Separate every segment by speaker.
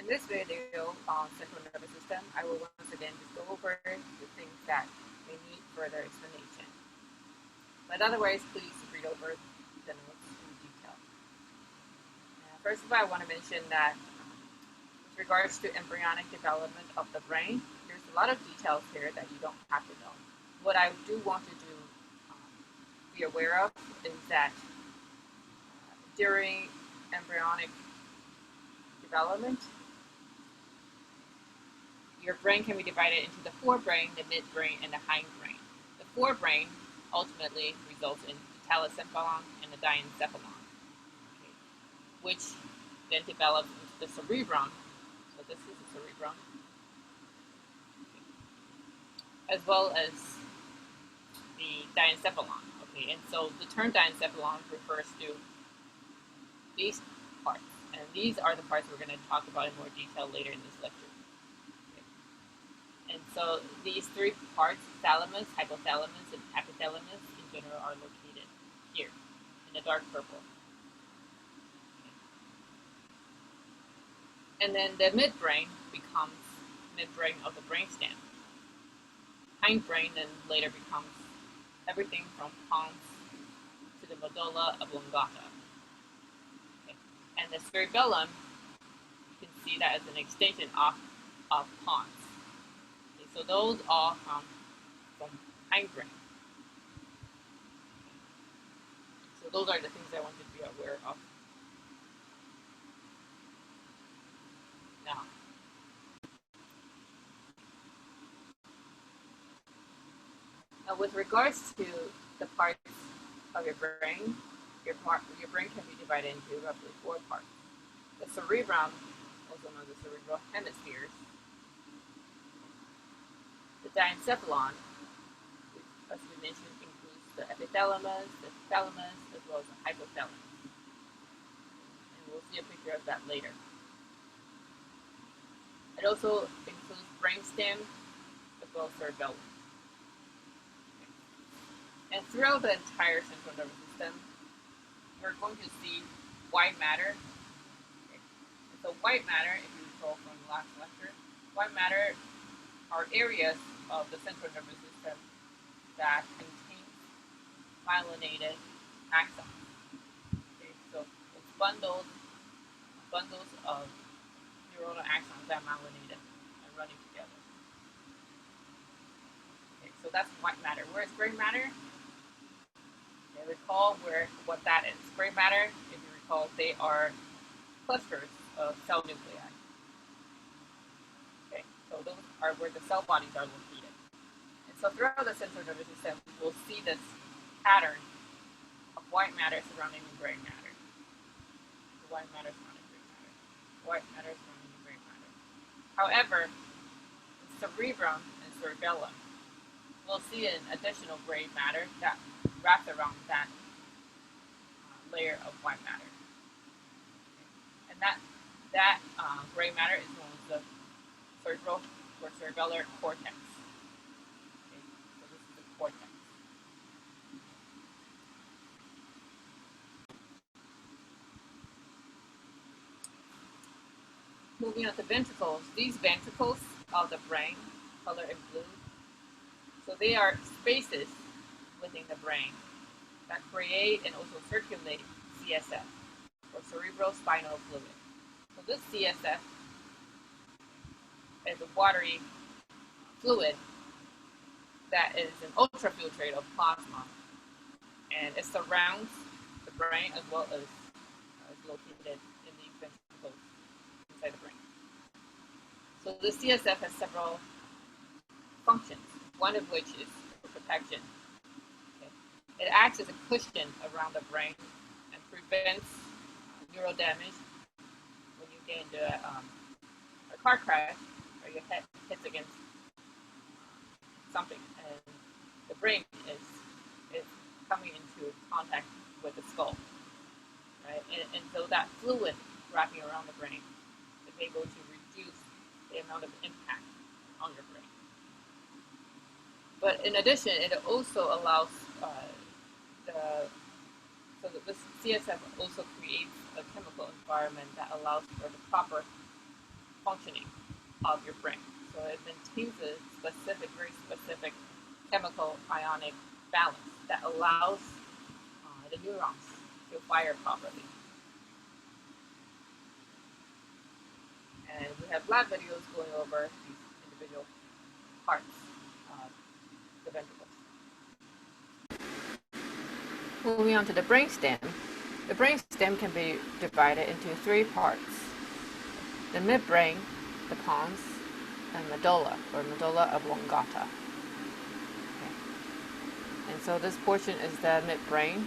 Speaker 1: In this video on central nervous system, I will once again just go over the things that may need further explanation. But otherwise, please read over the notes in detail. First of all, I want to mention that with regards to embryonic development of the brain, there's a lot of details here that you don't have to know. What I do want to do be aware of is that during embryonic development, your brain can be divided into the forebrain, the midbrain, and the hindbrain. The forebrain ultimately results in the telencephalon and the diencephalon, which then develops into the cerebrum. So this is the cerebrum, as well as the diencephalon. Okay, and so the term diencephalon refers to these parts, and these are the parts we're going to talk about in more detail later in this lecture. And so these three parts, thalamus, hypothalamus, and epithalamus, in general, are located here in the dark purple. And then the midbrain becomes midbrain of the brainstem. Hindbrain then later becomes everything from pons to the medulla oblongata. Okay. And the cerebellum, you can see that as an extension of pons. So those all come from hindbrain. So those are the things I want you to be aware of. Now with regards to the parts of your brain, your brain can be divided into roughly 4 parts. The cerebrum, also known as the cerebral hemispheres, the diencephalon, which, as we mentioned, includes the epithalamus, the thalamus, as well as the hypothalamus. And we'll see a picture of that later. It also includes brainstem, as well as cerebellum. And throughout the entire central nervous system, we're going to see white matter. Okay. So white matter, if you recall from the last lecture, white matter are areas of the central nervous system that contain myelinated axons. Okay, so it's bundles of neuronal axons that are myelinated and running together. Okay, so that's white matter. Whereas gray matter, recall what that is. Gray matter, if you recall, they are clusters of cell nuclei. Okay, so those are where the cell bodies are located. And so throughout the central nervous system, we'll see this pattern of white matter surrounding the gray matter. The white matter surrounding gray matter. White matter surrounding the gray matter. However, the cerebrum and cerebellum, we'll see an additional gray matter that wrapped around that layer of white matter. And that gray matter is known as the cerebral or cerebellar cortex. Okay, so this is the cortex. Moving on to ventricles. These ventricles of the brain, colored in blue, so they are spaces within the brain that create and also circulate CSF, or cerebral spinal fluid. So this CSF is a watery fluid that is an ultrafiltrate of plasma, and it surrounds the brain as well as located in the ventricles inside the brain. So the CSF has several functions, one of which is for protection. It acts as a cushion around the brain and prevents neural damage when you get into a car crash or your head hits against something and the brain is coming into contact with the skull, right? And so that fluid wrapping around the brain is able to reduce the amount of impact on your brain. But in addition, it also allows so that the CSF also creates a chemical environment that allows for the proper functioning of your brain. So it maintains a specific, very specific chemical ionic balance that allows the neurons to fire properly. And we have lab videos going over these individual parts of the ventricles. Moving on to the brainstem. The brainstem can be divided into three parts: the midbrain, the pons, and medulla, or medulla oblongata. Okay. And so this portion is the midbrain.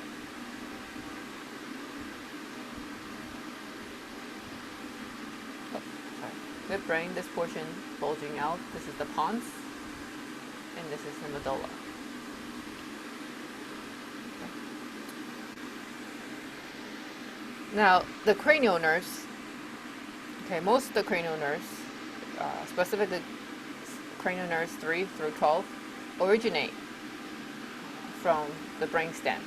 Speaker 1: Midbrain, this portion bulging out, this is the pons, and this is the medulla. Now, the cranial nerves, most of the cranial nerves, specifically cranial nerves 3 through 12, originate from the brainstem.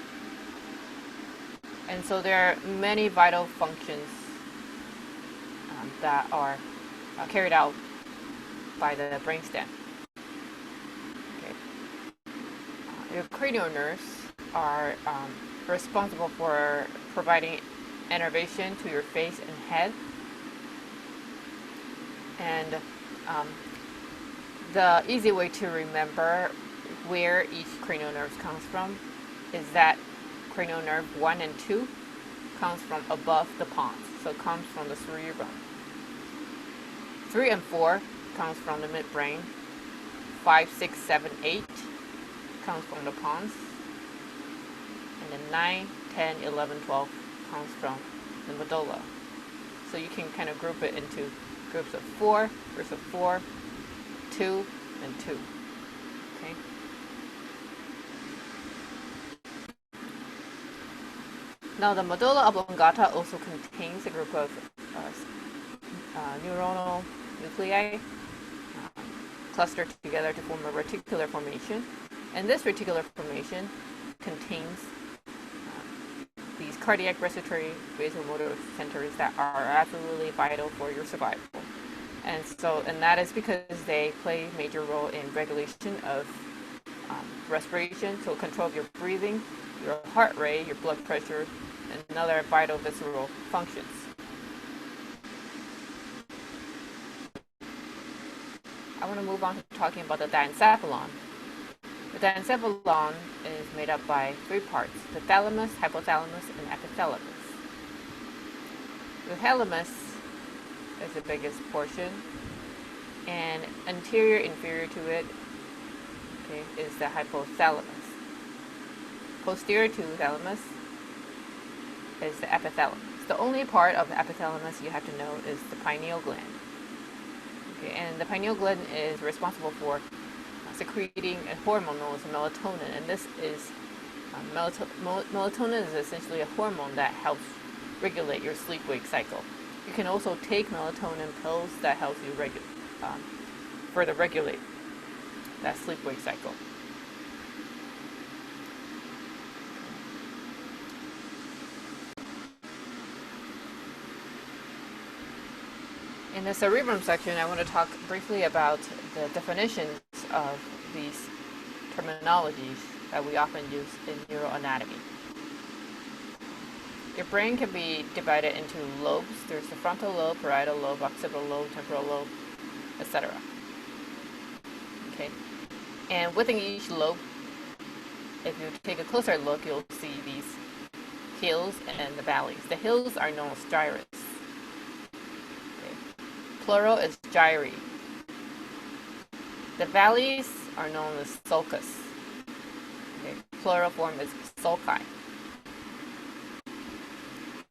Speaker 1: And so there are many vital functions that are carried out by the brainstem. Your cranial nerves are responsible for providing innervation to your face and head. And the easy way to remember where each cranial nerve comes from is that cranial nerve 1 and 2 comes from above the pons, so it comes from the cerebrum. 3 and 4 comes from the midbrain. 5, 6, 7, 8 comes from the pons. And then 9, 10, 11, 12 comes from the medulla. So you can kind of group it into groups of 4, groups of 4, 2, and 2. Okay. Now the medulla oblongata also contains a group of neuronal nuclei clustered together to form a reticular formation. And this reticular formation contains these cardiac, respiratory, vasomotor centers that are absolutely vital for your survival. And that is because they play a major role in regulation of respiration, so control of your breathing, your heart rate, your blood pressure, and other vital visceral functions. I want to move on to talking about the diencephalon. The diencephalon is made up by three parts: the thalamus, hypothalamus, and epithalamus. The thalamus is the biggest portion, and inferior to it is the hypothalamus. Posterior to the thalamus is the epithalamus. The only part of the epithalamus you have to know is the pineal gland. And the pineal gland is responsible for secreting a hormone known as melatonin, and this is melatonin is essentially a hormone that helps regulate your sleep-wake cycle. You can also take melatonin pills that helps you further regulate that sleep-wake cycle. In the cerebrum section, I want to talk briefly about the definitions of these terminologies that we often use in neuroanatomy. Your brain can be divided into lobes. There's the frontal lobe, parietal lobe, occipital lobe, temporal lobe, etc. And within each lobe, if you take a closer look, you'll see these hills and the valleys. The hills are known as gyrus. Plural is gyri. The valleys are known as sulcus. Plural form is sulci.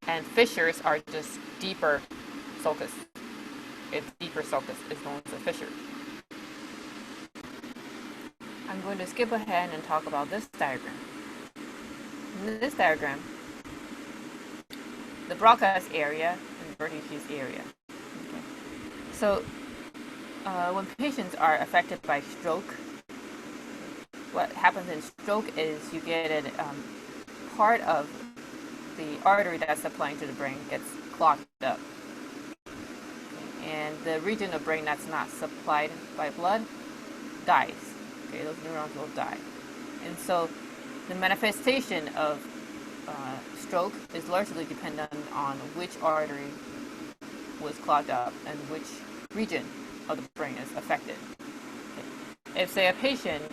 Speaker 1: And fissures are just deeper sulcus. Deeper sulcus is known as a fissure. I'm going to skip ahead and talk about this diagram. In this diagram, the Broca's area and Vertices area. So, when patients are affected by stroke, what happens in stroke is you get a part of the artery that's supplying to the brain gets clogged up. and the region of brain that's not supplied by blood dies. Okay, those neurons will die. And so the manifestation of stroke is largely dependent on which artery was clogged up and which region of the brain is affected. Okay. If, say, a patient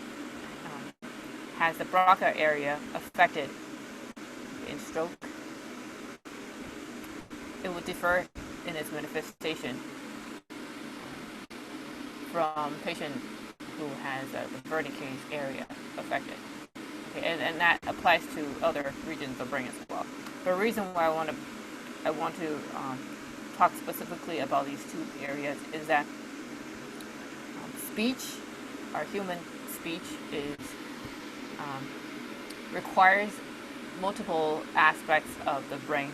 Speaker 1: has the Broca area affected in stroke, it would differ in its manifestation from patient who has the Wernicke's area affected. Okay, and that applies to other regions of brain as well. The reason why I want to talk specifically about these two areas is that speech, our human speech, is requires multiple aspects of the brain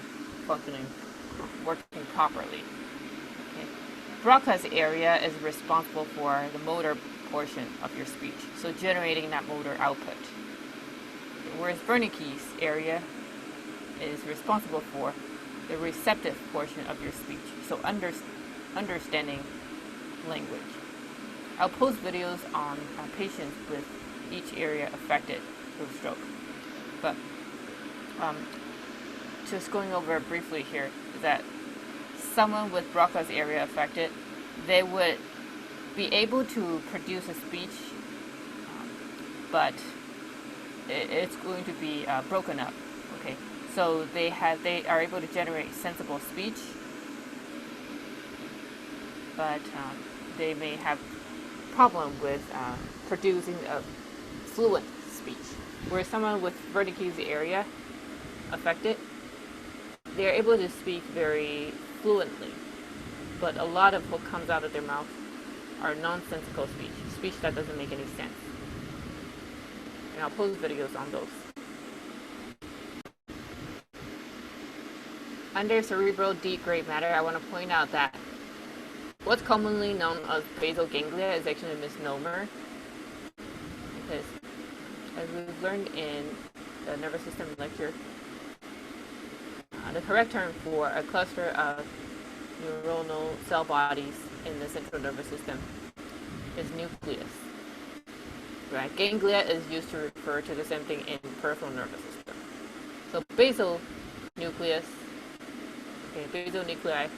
Speaker 1: functioning, working properly. Okay. Broca's area is responsible for the motor portion of your speech, so generating that motor output. Whereas Wernicke's area is responsible for the receptive portion of your speech, so understanding language. I'll post videos on patients with each area affected with stroke. But just going over briefly here is that someone with Broca's area affected, they would be able to produce a speech, but it's going to be broken up. Okay, so they are able to generate sensible speech, but they may have problem with producing a fluent speech. Whereas someone with Wernicke's area affected, they're able to speak very fluently, but a lot of what comes out of their mouth are nonsensical speech that doesn't make any sense. And I'll post videos on those. Under cerebral deep gray matter, I want to point out that what's commonly known as basal ganglia is actually a misnomer, because as we've learned in the nervous system lecture, the correct term for a cluster of neuronal cell bodies in the central nervous system is nucleus. Right? Ganglia is used to refer to the same thing in peripheral nervous system. So basal nucleus, basal nuclei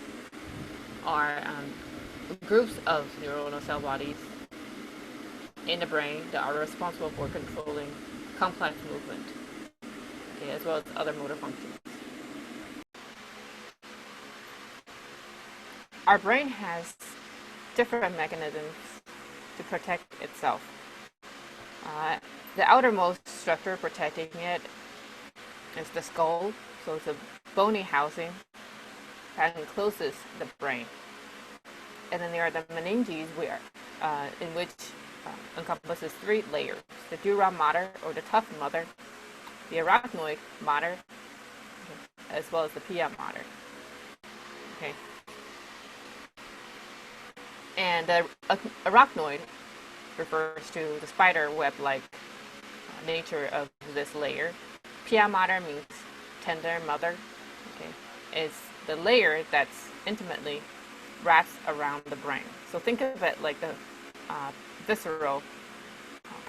Speaker 1: are groups of neuronal cell bodies in the brain that are responsible for controlling complex movement, as well as other motor functions. Our brain has different mechanisms to protect itself. The outermost structure protecting it is the skull, so it's a bony housing that encloses the brain. And then there are the meninges, in which encompasses three layers: the dura mater, or the tough mother, the arachnoid mater, as well as the pia mater. Okay. And the arachnoid refers to the spider web-like nature of this layer. Pia mater means tender mother. Okay. It's the layer that's intimately wraps around the brain. So think of it like the visceral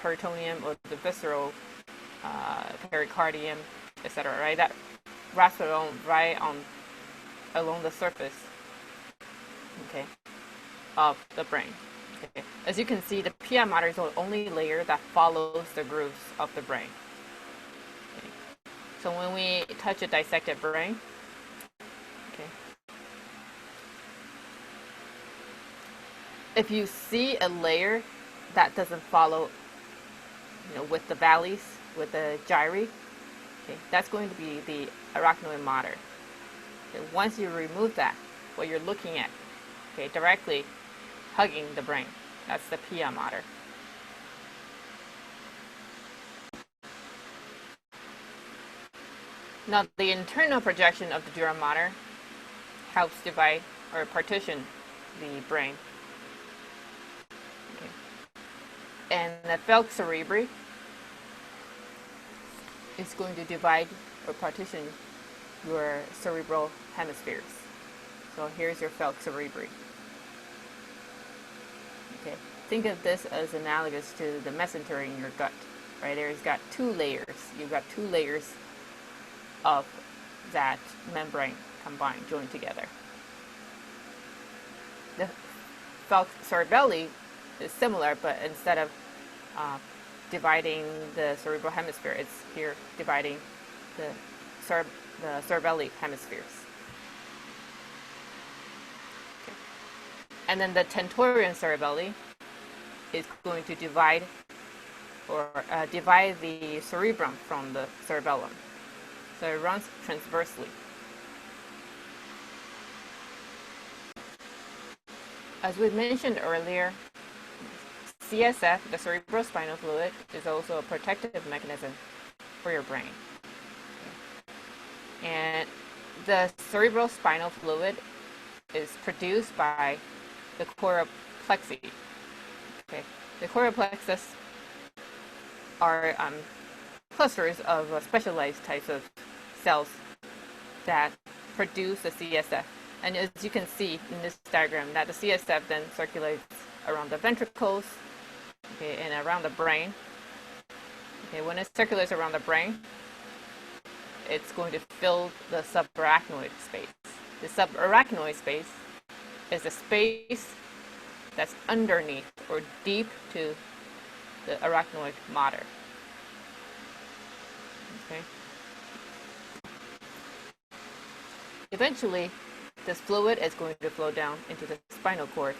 Speaker 1: peritoneum, or the visceral pericardium, etc. Right? That wraps around along the surface, okay, of the brain. Okay. As you can see, the pia mater is the only layer that follows the grooves of the brain. Okay. So when we touch a dissected brain, okay, if you see a layer that doesn't follow, with the valleys, with the gyri, okay, that's going to be the arachnoid mater. Okay, once you remove that, what you're looking at, okay, directly hugging the brain, that's the pia mater. Now, the internal projection of the dura mater helps divide or partition the brain. Okay. And the falx cerebri is going to divide or partition your cerebral hemispheres. So here's your falx cerebri. Okay, think of this as analogous to the mesentery in your gut, right? There's got two layers. You've got two layers of that membrane combined, joined together. The cerebelli is similar, but instead of dividing the cerebral hemisphere, it's here dividing the cerebelli hemispheres. Okay. And then the tentorian cerebelli is going to divide the cerebrum from the cerebellum. So it runs transversely. As we mentioned earlier, CSF, the cerebrospinal fluid, is also a protective mechanism for your brain. And the cerebrospinal fluid is produced by the choroplexi. Okay. The choroplexus are clusters of specialized types of cells that produce the CSF. And as you can see in this diagram, that the CSF then circulates around the ventricles, okay, and around the brain. Okay, when it circulates around the brain, it's going to fill the subarachnoid space. The subarachnoid space is the space that's underneath or deep to the arachnoid mater. Okay. Eventually, this fluid is going to flow down into the spinal cord,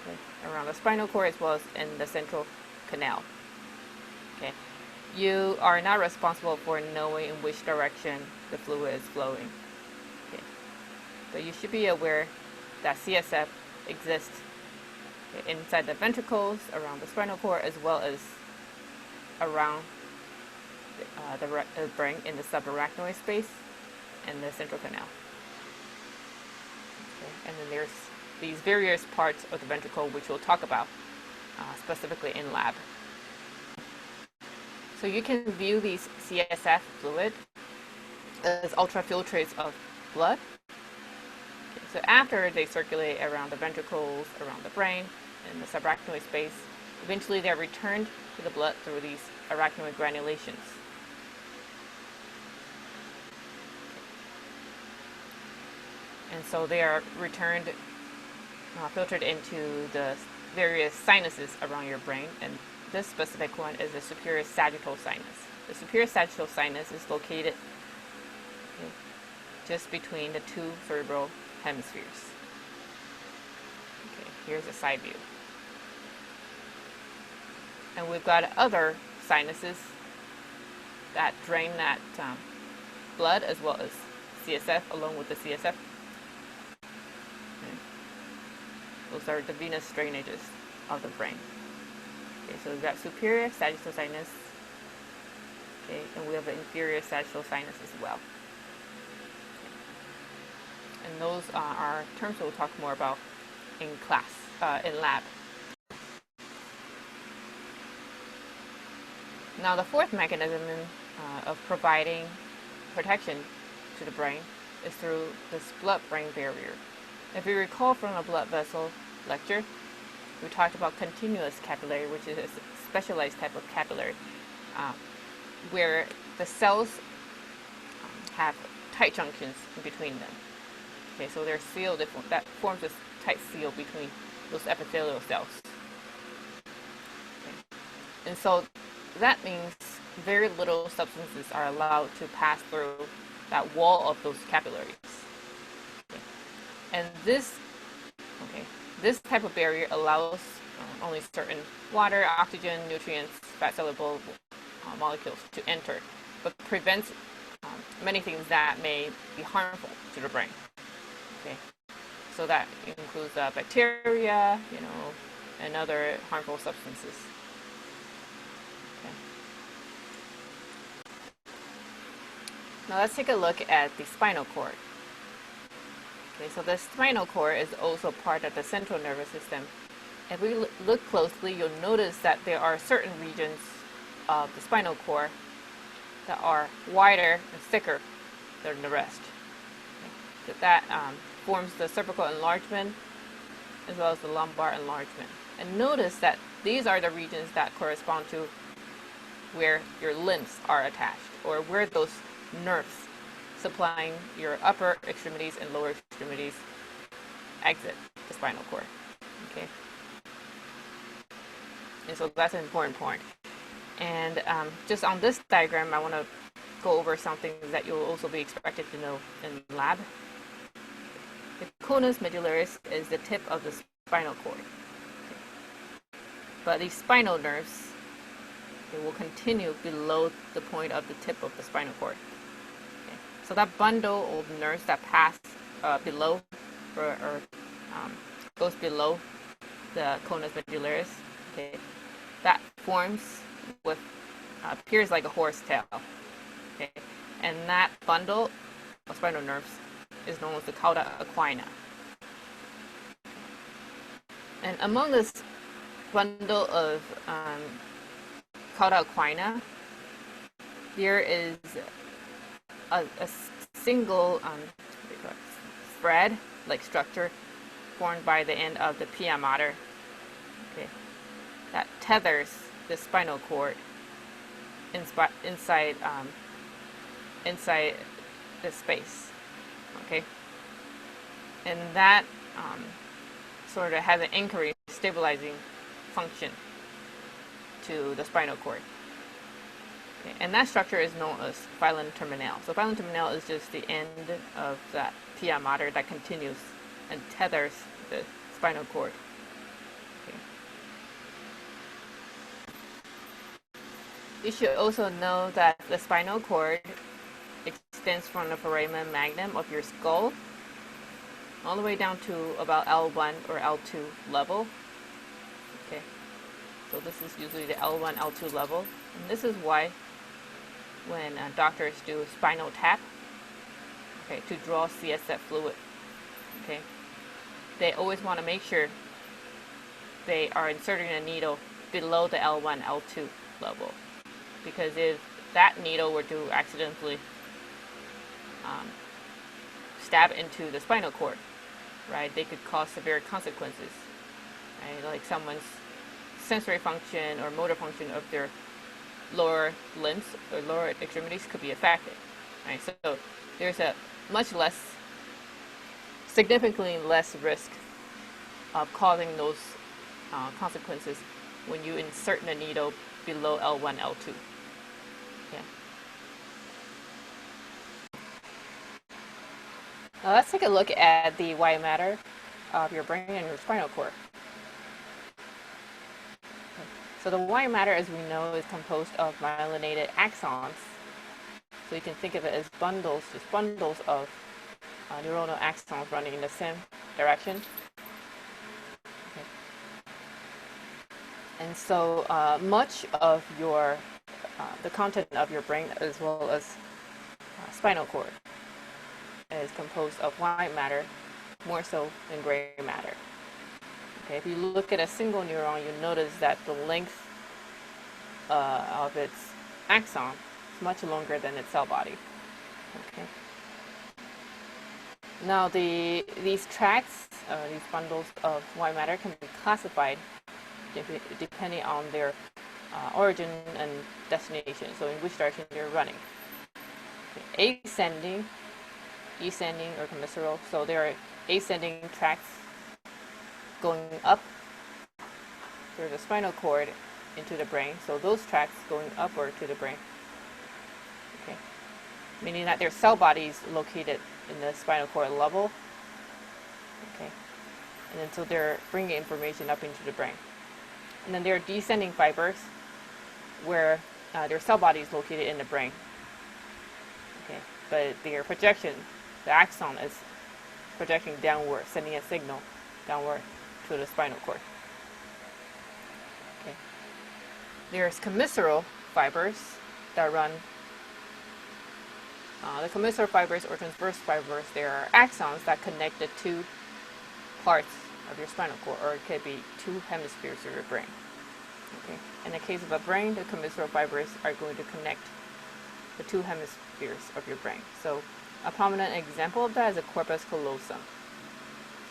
Speaker 1: okay, around the spinal cord as well as in the central canal. Okay. You are not responsible for knowing in which direction the fluid is flowing. Okay. But you should be aware that CSF exists, okay, inside the ventricles, around the spinal cord, as well as around the brain in the subarachnoid space and the central canal. Okay. And then there's these various parts of the ventricle which we'll talk about specifically in lab. So you can view these CSF fluid as ultrafiltrates of blood. Okay, so after they circulate around the ventricles, around the brain, and the subarachnoid space, eventually they're returned to the blood through these arachnoid granulations. And so they are returned, filtered into the various sinuses around your brain, and this specific one is the superior sagittal sinus. The superior sagittal sinus is located just between the two cerebral hemispheres. Okay, here's a side view. And we've got other sinuses that drain that blood as well as CSF along with the CSF. Okay. Those are the venous drainages of the brain. Okay, so we've got superior sagittal sinus, okay, and we have an inferior sagittal sinus as well. Okay. And those are terms we'll talk more about in class, in lab. Now the fourth mechanism of providing protection to the brain is through this blood-brain barrier. If you recall from a blood vessel lecture, we talked about continuous capillary, which is a specialized type of capillary, where the cells have tight junctions in between them. Okay, so they're sealed, that forms a tight seal between those epithelial cells. Okay. And so that means very little substances are allowed to pass through that wall of those capillaries. Okay. And this type of barrier allows only certain water, oxygen, nutrients, fat-soluble molecules to enter, but prevents many things that may be harmful to the brain. Okay, so that includes bacteria, and other harmful substances. Okay. Now let's take a look at the spinal cord. Okay, so the spinal cord is also part of the central nervous system. If we look closely, you'll notice that there are certain regions of the spinal cord that are wider and thicker than the rest. Okay. So that forms the cervical enlargement as well as the lumbar enlargement. And notice that these are the regions that correspond to where your limbs are attached, or where those nerves supplying your upper extremities and lower extremities exit the spinal cord. Okay, and so that's an important point. And just on this diagram, I want to go over something that you'll also be expected to know in lab. The conus medullaris is the tip of the spinal cord. Okay. But these spinal nerves, they will continue below the point of the tip of the spinal cord. Okay. So that bundle of nerves that pass below or goes below the conus medullaris, okay, that forms what appears like a horse tail. Okay. And that bundle of spinal nerves is known as the cauda equina. And among this bundle of cauda equina, there is a single thread-like structure formed by the end of the pia mater, okay, that tethers the spinal cord inside the space. Okay, and that sort of has an anchoring, stabilizing function to the spinal cord. Okay, and that structure is known as filum terminale. So filum terminale is just the end of that pia mater that continues and tethers the spinal cord. Okay. You should also know that the spinal cord extends from the foramen magnum of your skull all the way down to about L1 or L2 level. Okay, so this is usually the L1, L2 level, and this is why when doctors do spinal tap, okay, to draw CSF fluid, okay, they always want to make sure they are inserting a needle below the L1, L2 level, because if that needle were to accidentally stab into the spinal cord, right, they could cause severe consequences, right, like someone's sensory function or motor function of their lower limbs or lower extremities could be affected, right? So there's a significantly less risk of causing those consequences when you insert the needle below L1, L2. Yeah. Now let's take a look at the white matter of your brain and your spinal cord. So the white matter, as we know, is composed of myelinated axons. So you can think of it as bundles, just bundles of neuronal axons running in the same direction. Okay. And so much of the content of your brain, as well as spinal cord, is composed of white matter, more so than gray matter. Okay, if you look at a single neuron, you notice that the length of its axon is much longer than its cell body. Okay. Now these tracts, these bundles of white matter, can be classified depending on their origin and destination, so in which direction they're running. Okay. Ascending, descending, or commissural. So there are ascending tracts going up through the spinal cord into the brain. So those tracts going upward to the brain. Okay. Meaning that their cell bodies located in the spinal cord level. Okay. And then so they're bringing information up into the brain. And then there are descending fibers where their cell body is located in the brain. Okay. But their projection, the axon, is projecting downward, sending a signal downward to the spinal cord. Okay. There's commissural fibers that run. The commissural fibers or transverse fibers, there are axons that connect the two parts of your spinal cord, or it could be two hemispheres of your brain. Okay. In the case of a brain, the commissural fibers are going to connect the two hemispheres of your brain. So a prominent example of that is a corpus callosum.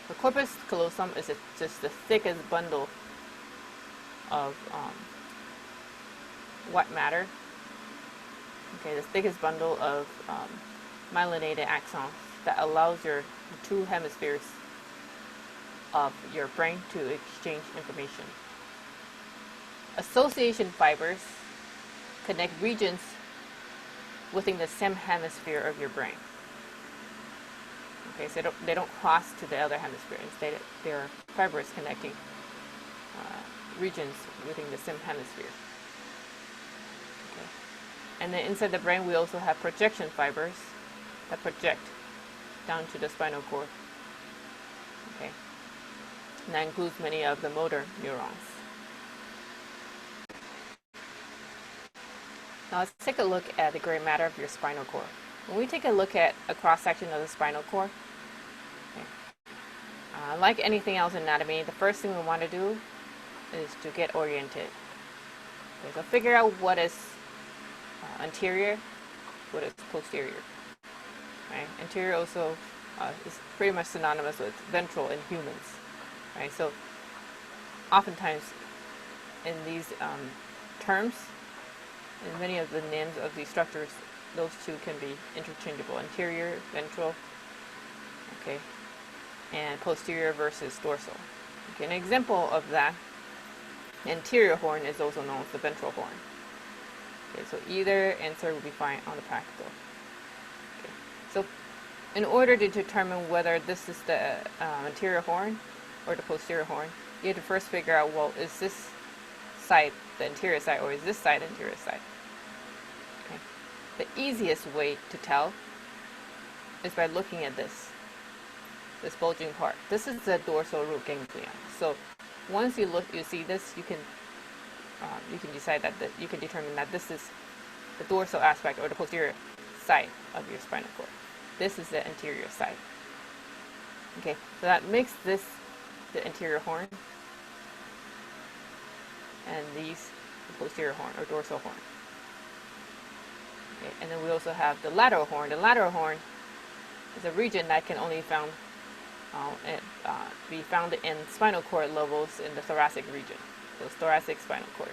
Speaker 1: The corpus callosum is just the thickest bundle of white matter. Okay, the thickest bundle of myelinated axons that allows the two hemispheres of your brain to exchange information. Association fibers connect regions within the same hemisphere of your brain. Okay, so they don't cross to the other hemisphere. Instead, they are fibers connecting regions within the same hemisphere. Okay. And then inside the brain, we also have projection fibers that project down to the spinal cord. Okay. And that includes many of the motor neurons. Now let's take a look at the gray matter of your spinal cord. When we take a look at a cross-section of the spinal cord, okay, like anything else in anatomy, the first thing we want to do is to get oriented. Okay, so figure out what is anterior, what is posterior. Right? Anterior also is pretty much synonymous with ventral in humans. Right? So oftentimes in these terms, in many of the names of these structures, those two can be interchangeable. Anterior, ventral, okay, and posterior versus dorsal. Okay, an example of that, anterior horn is also known as the ventral horn. Okay, so either answer will be fine on the practical. Okay, so in order to determine whether this is the anterior horn or the posterior horn, you have to first figure out, well, is this side the anterior side or is this side the anterior side? Okay. The easiest way to tell is by looking at this bulging part. This is the dorsal root ganglion. So once you see this, you can decide that you can determine that this is the dorsal aspect or the posterior side of your spinal cord. This is the anterior side. Okay, so that makes this the anterior horn, and these the posterior horn or dorsal horn. Okay, and then we also have the lateral horn. The lateral horn is a region that can only be found in spinal cord levels in the thoracic region. So it's thoracic spinal cord.